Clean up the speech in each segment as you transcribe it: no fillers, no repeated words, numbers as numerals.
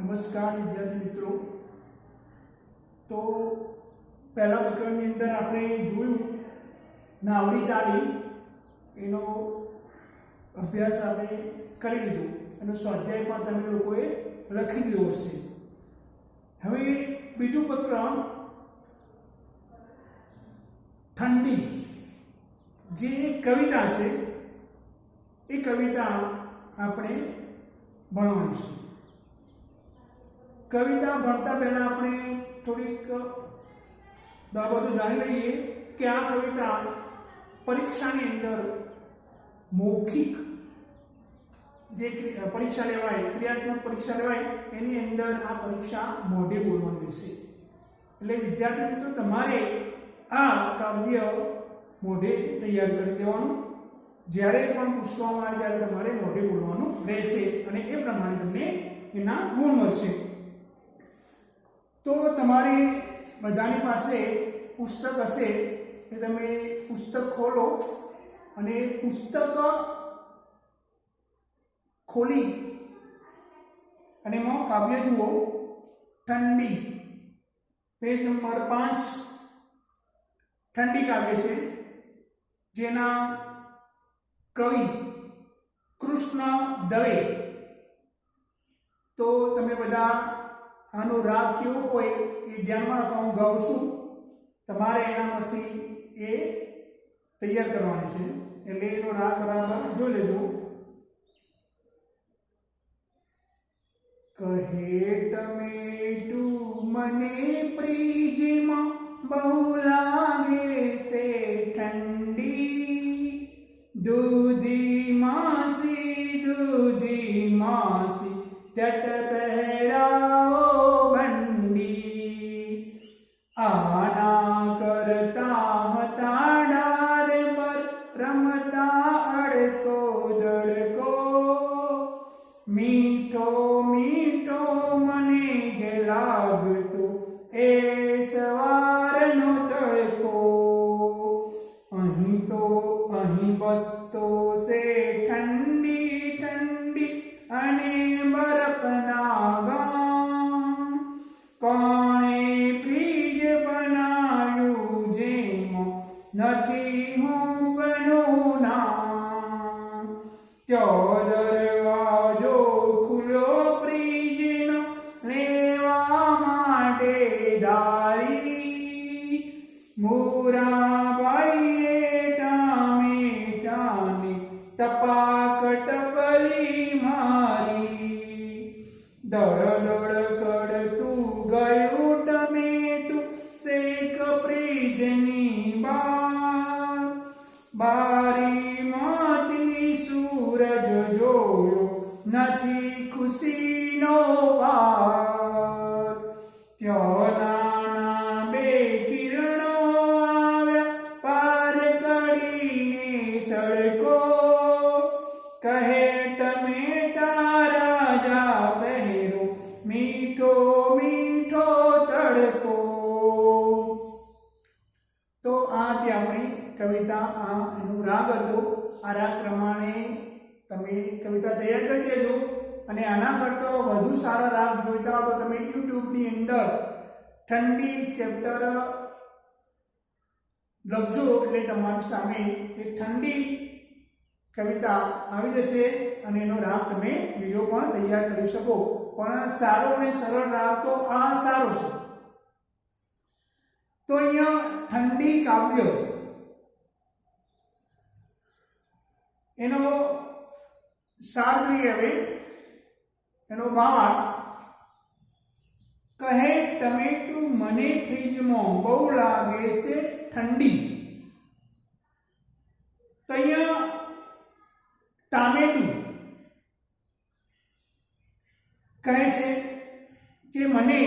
નમસ્કાર વિદ્યાર્થી મિત્રો। તો પહેલા પ્રકરણની અંદર આપણે જોયું નાવડી ચાલી એનો અભ્યાસ આપણે કરી લીધો, એનો સ્વાધ્યાય પણ તમે લોકોએ લખી દીધો હશે। હવે બીજું પ્રકરણ ઠંડી, જે કવિતા છે એ કવિતા આપણે ભણવાની છે। कविता भणता पहला अपने थोड़ीक बाबतो जाणी लईए कि आ कविता परीक्षानी अंदर मौखिक जे परीक्षा लेवाय, क्रियात्मक परीक्षा लेवाय एनी अंदर आ परीक्षा मोढे बोलवानी रहेशे। એટલે વિદ્યાર્થી મિત્રો તમારે આ કાવ્ય મોઢે તૈયાર કરી દેવાનું, જ્યારે પણ પૂછવામાં આવે ત્યારે તમારે મોઢે બોલવાનું રહેશે અને એ પ્રમાણે તમને એના ગુણ મળશે। तो तमारी बधानी पासे पुस्तक हशे ए तमे पुस्तक खोलो अने पुस्तक खोली अने एमां काव्य जुओ ठंडी, पेज नंबर 5 ठंडी काव्य छे, जेना कवि कृष्ण दवे। तो तमे बधा आनो राग केवो होय ए ध्यानमां राखो। हूँ गाउं छुं, तमारे एना पछी ए तैयार करवानी छे, એટલે એનો રાગ બરાબર જોઈ લેજો। કહે ટમેટુ મને પ્રીજમાં બહુ લાગે છે ઠંડી, દૂધી માસી ચટ પહેરાવો બંડી। आना करता हता डार पर रमता अड़को दड़को, मीठो मीठो मने जे लागतो ए सवारनो तड़को। अहीं बसतो से ठंडी ठंडी अने बरफना गाम, कोणे प्रीज बनायु जेमो नथी हूँ बनो नाम। त्यो दरवाजो खुलो प्रीजनो लेवा माटे दारी, मोरा भाईए टामेटाने टपाक टपली मारी। दड़ दड़ करतू गयु टमेटू सेक प्रीजनी बार, बारी माथी सूरज जोयो नथी खुशीनो पार। त्यो नाना बे किरणो आव्या पार करीने सड़को, कहे टमेटा राजा पहेरो मीठो मीठो तड़को। तो आ थी आपणी कविता, आ एनो राग हतो। आ राग प्रमाणे तमे कविता तैयार करी देजो अने आना करता વધુ સારા રાગ જોઈતા હો તો તમે YouTube ની અંદર ઠંડી ચેપ્ટર લખજો એટલે તમારી સામે એ ઠંડી कविता આવી જશે અને એનો રાગ તમે બીજો પણ તૈયાર કરી શકો। પણ સારો અને સરળ રાગ તો આ સારો છે। તો અહીંયા ઠંડી કાવ્ય એનો સાર જોઈએ। હવે એનો ભાવાર્થ, કહે ટમેટું મને ફ્રીજમાં બહુ લાગે છે ઠંડી। તો અહીંયા टामेटू कहे छे कि मने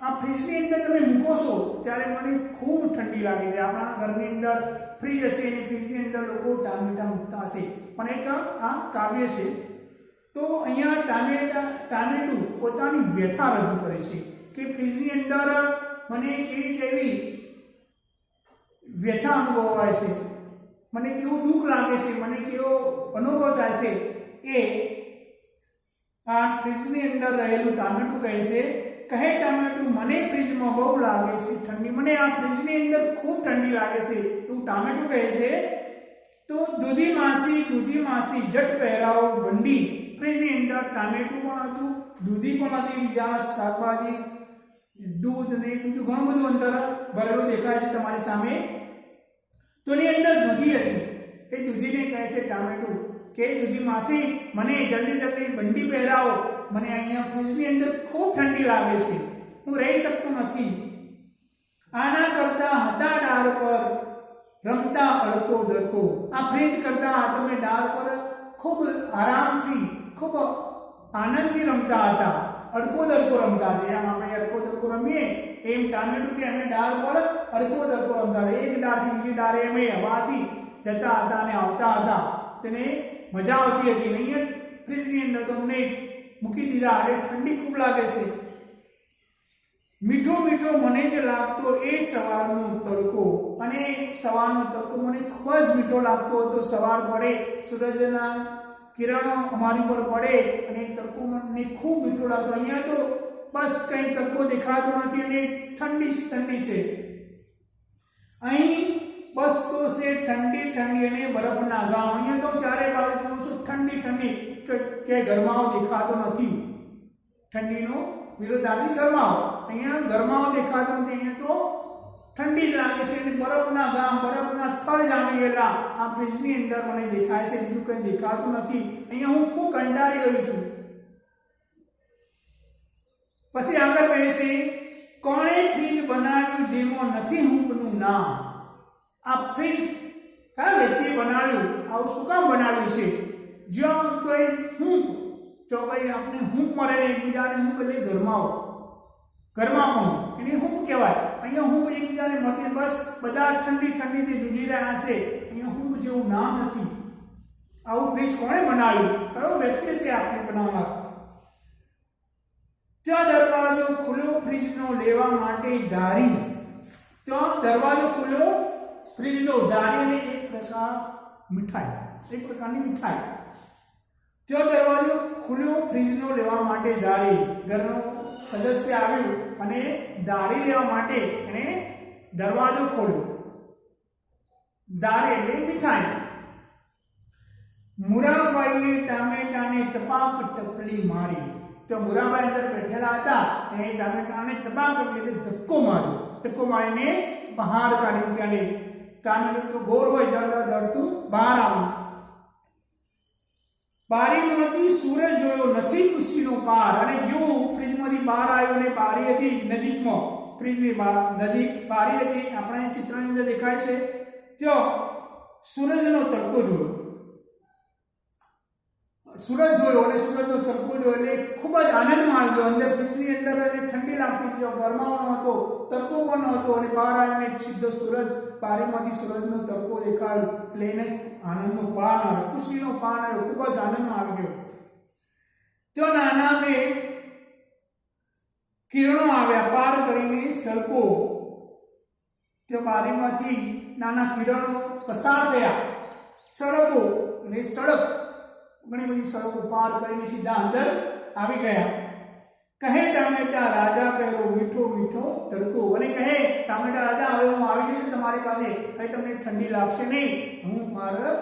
आ फ्रीजनी अंदर तमे मूको छो त्यारे मने खूब ठंडी लागे छे। आपणा घरनी अंदर फ्रीज हशे अने फ्रीजनी अंदर लोको टामेटा मूकता हशे, पण एक आ काव्य छे। तो अहींया टामेटू पोतानी व्यथा रजू करे छे कि फ्रीजनी अंदर मने केवी केवी व्यथा अनुभवाय छे, मने केवुं दुख लागे छे, मने केवो अनुभव थाय छे ए આ ફ્રીજની અંદર રહેલું ટામેટું કહે છે, કહે ટામેટું મને ફ્રીજમાં બહુ લાગે છે ઠંડી, મને આ ફ્રીજની અંદર ખૂબ ઠંડી લાગે છે એવું ટામેટું કહે છે. તો દૂધી માસી જટ પહેરાવો બંડી. ફ્રીજની અંદર ટામેટું પણ હતું, દૂધી પણ હતી, બીજા શાકભાજી, દૂધ ને બીજું ઘણું બધું અંદર ભરેલું દેખાય છે તમારી સામે. તો એની અંદર દૂધી હતી. એ દૂધીને કહે છે ટામેટું કે દૂધી માસી મને જલ્દી બંડી પહેરાવો, મને અહીંયા ફ્રીજની અંદર ખૂબ ઠંડી લાગે છે, હું રહી શકતો નથી. આના કરતા હતા ડાળ પર રમતા અડકો દરકો. આ ફ્રીજ કરતા તમે ડાળ પર ખૂબ આરામથી ખૂબ આનંદથી રમતા હતા, અડકો દરકો રમતા હતા. જેમ આપણે અડકો દરકો રમીએ એમ ટામેટું કે અમે ડાળ પર અડકો દરકો રમતા હતા. એક ડાળથી બીજી ડાળે અમે હવાથી જતા હતા અને આવતા હતા, તેને મજા આવતી હતી. અહીંયા ફ્રીજની અંદર તમને મૂકી દીધા અને ઠંડી ખૂબ લાગે છે. મીઠો મીઠો મને જ લાગતો એ સવારનો તડકો, અને સવારનો તડકો મને ખૂબ જ મીઠો લાગતો હતો. સવાર પડે, સૂરજના કિરણો અમારી પર પડે અને તડકો મને ખૂબ મીઠો લાગતો. અહીંયા તો બસ કંઈ તડકો દેખાતો નથી અને ઠંડી છે. અહીં બસ તો છે ઠંડી અને બરફના ગામ. અહીંયા તો ચારે બાજુ જોઉં છું ઠંડી, કે ગરમાવો દેખાતો નથી. ઠંડીનો વિરોધાર્થી ગરમાવો. અહીંયા ગરમાવો દેખાતો નથી, અહીંયા તો ઠંડી લાગે છે અને બરફના ગામ, બરફના થર જામી ગયેલા આ ફ્રીજની અંદર મને દેખાય છે, બીજું કંઈ દેખાતું નથી. અહીંયા હું ખૂબ કંટાળી ગયો છું. પછી આગળ કહે છે કોણે ફ્રીજ બનાવ્યું જેમાં નથી હૂંફનું નામ. આ ફ્રીજ કયા વ્યક્તિએ બનાવ્યું, આવું શું કામ બનાવ્યું છે? જ્યાં કોઈ હૂંફ, જો ભાઈ આપણે હૂંફ મળે એકબીજાને હૂંફ એટલે ગરમાપણું, એને હૂંફ કહેવાય. અહીંયા હૂંફ એકબીજાને મળતી, બસ બધા ઠંડીથી જુજી રહ્યા છે. અહીંયા હૂંફ જેવું નામ નથી. આવું ફ્રીજ કોણે બનાવ્યું, કયો વ્યક્તિ છે આપણે બનાવનાર? ત્યાં દરવાજો ખુલ્લો ફ્રીજનો લેવા માટે ધારી. ત્યાં દરવાજો ખુલ્લો ફ્રીજનો, ધારી અને એક પ્રકારની મીઠાઈ. ત્યાં દરવાજો ખુલ્લો ફ્રીજનો લેવા માટે ધારી. ઘરનો સદસ્ય આવ્યું અને ધારી લેવા માટે એને દરવાજો ખોલ્યો. ધારી એટલે મીઠાઈ. મુરાભાઈએ ટામેટાને ટપાક ટપલી મારી. તો મુરાભાઈ અંદર બેઠેલા હતા અને ટામેટાને ટપાક ટપલી ધક્કો મારીને બહાર કાઢી મૂક્યા. ટામેટું તો ગોળ હોય, દળતું બહાર આવ્યું. બારીમાંથી સૂરજ જોયો નથી ખુશીનો પાર. અને જેવું ફ્રીજમાંથી બહાર આવ્યો અને બારી હતી નજીકમાં, ફ્રીજની નજીક બારી હતી, આપણે ચિત્રની અંદર દેખાય છે. ત્યાં સૂરજનો તડકો જોયો. સૂરજ જોયો અને સૂરજનો તડકો જોયો એટલે ખૂબ જ આનંદમાં આવ્યો. અંદર ફ્રીજની અંદર એને ઠંડી લાગતી હતી, ગરમાવો નહોતો, તડકો પણ નહોતો, અને બહાર આવીને સીધો સૂરજ, બારીમાંથી સૂરજનો તડકો દેખાયો એટલે એને આનંદનો પાર આવ્યો, ખુશીનો પાર આવ્યો, ખૂબ જ આનંદમાં આવી ગયો. ત્યાં નાના બે કિરણો આવ્યા, પાર કરીને સડકો. ત્યાં બારીમાંથી નાના કિરણો પસાર થયા, સડકો અને સડક, ઘણી બધી સડકો પાર કરીને સીધા અંદર આવી ગયા. કહે ટામેટા રાજા પહેરો મીઠો મીઠો તડકો. અને કહે ટામેટા રાજા, હવે હું આવી જઈશ તમારી પાસે, હવે તમને ઠંડી લાગશે નહીં, હું મારો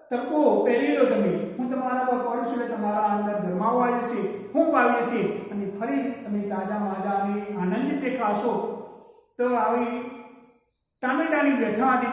તડકો પહેરી લો તમે, હું તમારા પર પડું છું એટલે તમારા અંદર ગરમાવો આવી જશે, હૂંફ આવી જશે અને ફરી તમે તાજા માજા અને આનંદિત દેખાશો. તો આવી ટામેટાની વ્યથા હતી.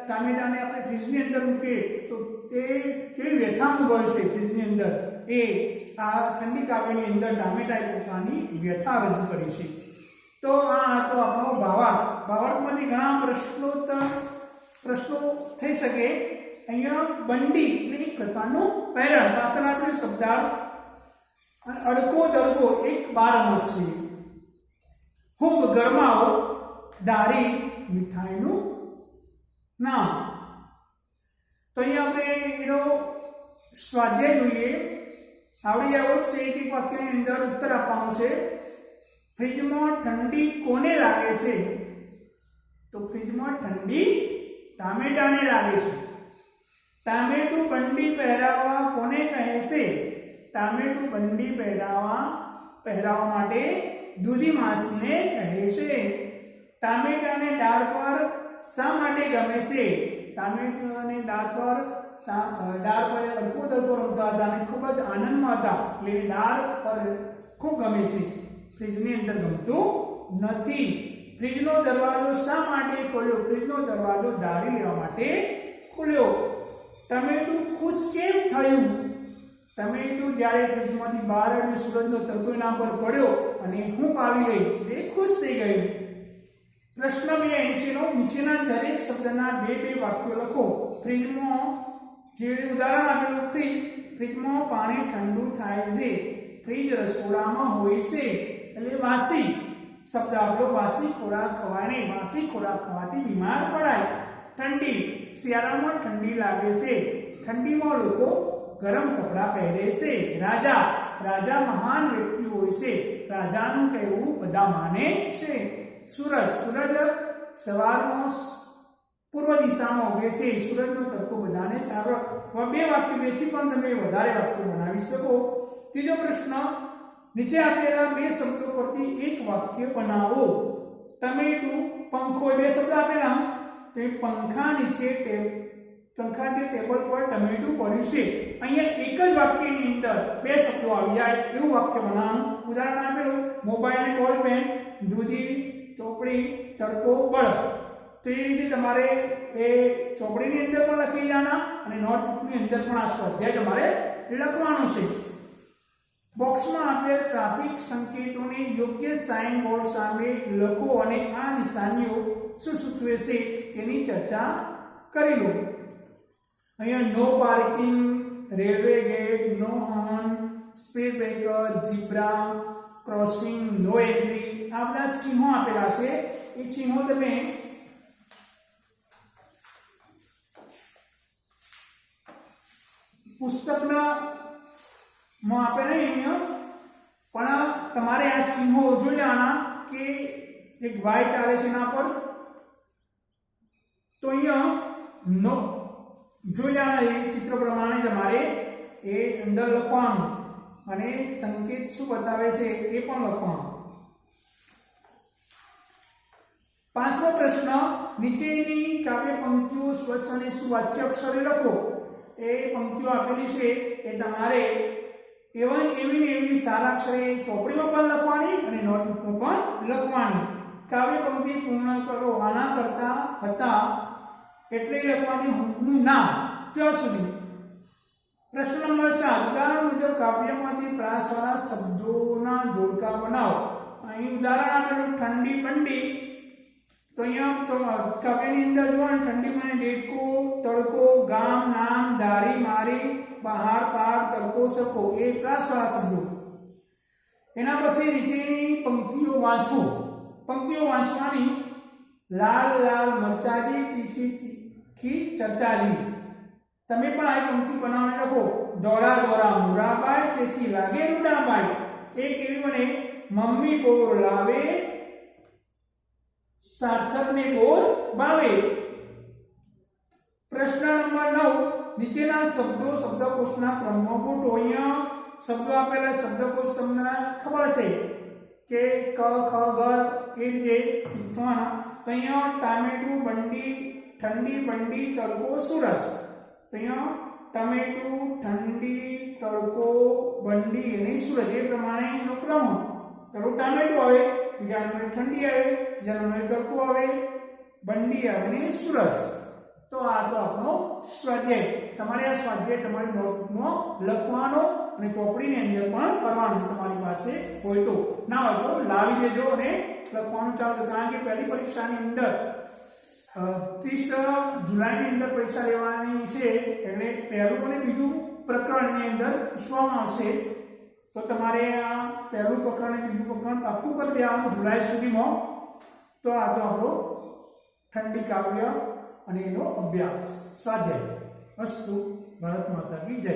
ટામેટાને આપણે ફ્રીજની અંદર મૂકીએ તો તે કેવી વ્યથા અનુભવે છે ફ્રીજની અંદર, એ આ ઠંડી કાવ્યની અંદર ટામેટાએ પોતાની વ્યથા રજૂ કરી છે. તો આ તો આપણો ભાવાર્થમાંથી ઘણા પ્રશ્નો થઈ શકે. અહીંયા બંડી એટલે એક પ્રકારનું પેરણ, પાછળ આપણે શબ્દાર્થ, અડકો દડકો એક બારમત છે. હૂંફ ગરમાવો, ધારી મીઠાઈનું નામ. તો અહીંયા આપણે એનો સ્વાધ્યાય જોઈએ. આવડી આવો છે. એક વાક્યની અંદર ઉત્તર આપવાનો છે. ફ્રીજમાં ઠંડી કોને લાગે છે? તો ફ્રીજમાં ઠંડી ટામેટાને લાગે છે. ટામેટું બંડી પહેરાવવા કોને કહે છે? ટામેટું બંડી પહેરાવા માટે દૂધી માસીને કહે છે. ટામેટાને ડાળ પર શા માટે ગમે છે? ટામેટાને ડાળ પર અડકો દડકો રમતા હતા અને ખૂબ જ આનંદમાં હતા, એટલે ડાળ પર ખૂબ ગમે છે. ફ્રીજની અંદર ગમતું નથી. ફ્રીજનો દરવાજો શા માટે ખોલ્યો? ફ્રીજનો દરવાજો દાળી લેવા માટે ખોલ્યો. ટમેટું ખુશ કેમ થયું? ટમેટું જ્યારે ફ્રીજમાંથી બહાર અને સૂરજનો તડકો એના પર પડ્યો અને હૂંફ આવી ગઈ, તે ખુશ થઈ ગયું. પ્રશ્ન 2 નીચેના દરેક શબ્દના બે વાક્યો લખો. ફ્રીજમાં જે ઉદાહરણ આપેલું ફ્રીજમાં પાણી ઠંડુ થાય છે. ફ્રીજ રસોડામાં હોય છે, એટલે વાસી શબ્દ આપણો. વાસી ખોરાક ખવાય નહીં, વાસી ખોરાક ખાવાથી બીમાર પડાય. ઠંડી, શિયાળામાં ઠંડી લાગે છે. ઠંડીમાં લોકો ગરમ કપડાં પહેરે છે. રાજા મહાન વ્યક્તિ હોય છે. રાજાનું કહેવું બધા માને છે. સૂરજ સવારમાં પૂર્વ દિશામાં ઉગે છે. સૂરજનો તડકો બધાને સારો. 2 વાક્ય 2 થી પણ તમે વધારે વાક્યો બનાવી શકો. ત્રીજો પ્રશ્ન, નીચે આપેલા 2 શબ્દો પરથી એક વાક્ય બનાવો. ટમેટું, પંખો, 2 શબ્દ આપેલા, તો એ પંખા નીચે ટેબલ પર ટમેટું પડ્યું છે. અહીંયા એક જ વાક્યની અંદર 2 શબ્દો આવી જાય એવું વાક્ય બનાવવાનું. ઉદાહરણ આપેલું, મોબાઈલ ને બોલ પેન, દૂધી, ચોપડી, તડકો, બળદ. તો એ રીતે તમારે એ ચોપડીની અંદર પણ લખી જવાના અને નોટબુકની અંદર પણ આ સ્વાધ્યાય તમારે લખવાનો છે. બોક્સમાં આપેલ ટ્રાફિક સંકેતોને યોગ્ય સાઇન બોર્ડ સામે લખો અને આ નિશાનીઓ શું સૂચવે છે તેની ચર્ચા કરી લો. અહીંયા no parking, railway gate, no horn, speed breaker, zebra crossing, no entry, આ બધા ચિહ્નો આપેલા છે. એ ચિહ્નો તમે પુસ્તકના આપે નહીં અહીંયા, પણ તમારે આ ચિહ્નો જોઈ લેવાના કે એક વાય ચાલે છે એના પર, તો અહીંયા નો જોઈ લેવાના. એ ચિત્ર પ્રમાણે તમારે એ અંદર લખવાનું અને સંકેત શું બતાવે છે એ પણ લખવાનું. 5મો પ્રશ્ન, નીચેની કાવ્ય પંક્તિઓ સ્વચ્છ અને સુવાચ્ય અક્ષરે લખો. એ પંક્તિઓ આપેલી છે એ તમારે એવી સારા અક્ષરે ચોપડીમાં પણ લખવાની અને નોટબુકમાં પણ લખવાની. કાવ્ય પંક્તિ પૂર્ણ કરો. આના કરતા હતા એટલે લખવાની નું નામ ત્યાં સુધી. પ્રશ્ન નંબર 7, ઉદાહરણ મુજબ કાવ્યમાંથી પ્રાસવાળા શબ્દોના જોડકા બનાવો. અહીં ઉદાહરણ આપેલું ઠંડી બંડી, તો અહીંયા કાવ્યની અંદર જો ઠંડી મને ડેટકો, તડકો, ગામ, નામ, ધારી, મારી, બહાર, પાર, તડકો, સકો, એ પ્રાસવાળા શબ્દો. એના પછી નીચેની પંક્તિઓ વાંચો. પંક્તિઓ વાંચવાની, લાલ લાલ મરચાજી, તીખી તીખી ચર્ચાજી. તમે પણ આ પંક્તિ બનાવીને લખો. દોડા દોડા મુરાબાઈ, તેથી લાગે રૂડાબાઈ. એક એવી બને, મમ્મી બોર લાવે, સાર્થકને બોર ભાવે. પ્રશ્ન નંબર 9, નીચેના શબ્દો શબ્દકોશના ક્રમમાં ગોઠવો. અહીંયા શબ્દો આપેલા શબ્દકોશ તમને ખબર છે કે ક, ખ, ગ એ રીતે લખવાના. તો અહીંયા ટામેટું, બંડી, ઠંડી, બંડી, તડકો, સૂરજ. તો અહીંયા ટામેટું, ઠંડી, તડકો, બંડી અને સૂરજ એ પ્રમાણે એનો ક્રમ. પેલું ટામેટું આવે, બીજા નંબરે ઠંડી આવે, ત્રીજા નંબરે તડકો આવે, બંડી આવે અને સૂરજ. તો આ તો આપણો સ્વાધ્યાય. તમારે આ સ્વાધ્યાય તમારી નોટબુકમાં લખવાનો અને ચોપડીની અંદર પણ કરવાનું. તમારી પાસે હોય તો, ના હોય તો લાવી દેજો અને લખવાનું ચાલુ. કારણ કે પહેલી પરીક્ષાની અંદર 30 જુલાઈની અંદર પરીક્ષા લેવાની છે, એટલે પહેલું અને બીજું પ્રકરણની અંદર પૂછવામાં આવશે. તો તમારે આ પહેલું પ્રકરણ અને બીજું પ્રકરણ પાક્કું કરી દેવાનું જુલાઈ સુધીમાં. તો આ તો આપણો ઠંડી કાવ્ય અને એનો અભ્યાસ સ્વાધ્યાય. અસ્તુ. ભારત માતા કી જય.